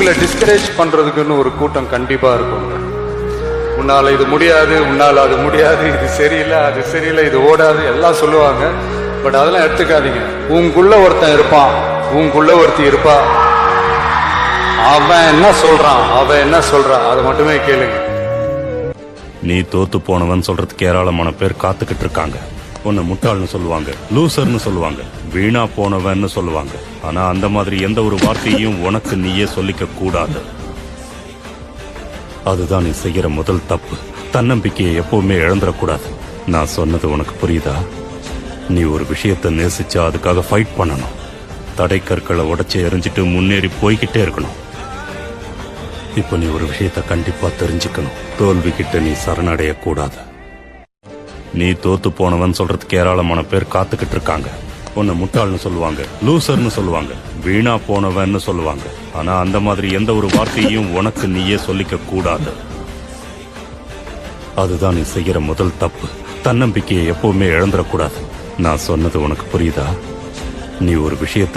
உங்களை டிஸ்கரேஜ் பண்றதுக்குன்னு ஒரு கூட்டம் கண்டிப்பா இருக்குங்க. உன்னால இது முடியாது, உன்னால அது முடியாது, இது சரியில்லை, அது சரியில்லை, இது ஓடாது எல்லாம் சொல்லுவாங்க. பட் அதெல்லாம் எடுத்துக்காதீங்க. உங்களுக்குள்ள ஒருத்தன் இருப்பான், உங்களுக்குள்ள ஒருத்தி இருப்பா. அவன் என்ன சொல்றான், அவன் என்ன சொல்றான், அதை மட்டுமே கேளுங்க. நீ தோத்து போனவன் சொல்றதுக்கு ஏராளமான பேர் காத்துக்கிட்டு இருக்காங்க. உன்னை முட்டாள்னு சொல்லுவாங்க, லூசர்னு சொல்லுவாங்க, வீணா போனவன்னு சொல்லுவாங்க. ஆனா அந்த மாதிரி எந்த ஒரு வார்த்தையும் உனக்கு நீயே சொல்லிக்க கூடாது. அதுதான் நீ செய்யற முதல் தப்பு. தன்னம்பிக்கையை எப்பவுமே இழந்துடக்கூடாது. நான் சொன்னது உனக்கு புரியுதா? நீ ஒரு விஷயத்தை நேசிச்சா அதுக்காக ஃபைட் பண்ணணும். தடை கற்களை உடைச்சு எரிஞ்சிட்டு முன்னேறி போய்கிட்டே இருக்கணும். இப்ப நீ ஒரு விஷயத்த கண்டிப்பா தெரிஞ்சுக்கணும். தோல்வி கிட்ட நீ சரணடைய கூடாது. நீ தோத்து போனவன் சொல்றதுக்கு ஏராளமான பேர் காத்துக்கிட்டு இருக்காங்க. உன்னை முட்டாள்னு சொல்லுவாங்க, லூசர்னு சொல்லுவாங்க, வீணா போனவன்னு சொல்லுவாங்க. ஆனா அந்த மாதிரி எந்த ஒரு வார்த்தையும் உனக்கு நீயே சொல்லிக்க கூடாது. அதுதான் நீ செய்யற முதல் தப்பு. தன்னம்பிக்கையை எப்பவுமே இழந்துடக்கூடாது. நான் சொன்னது உனக்கு புரியுதா? நீ ஒரு விஷயத்தை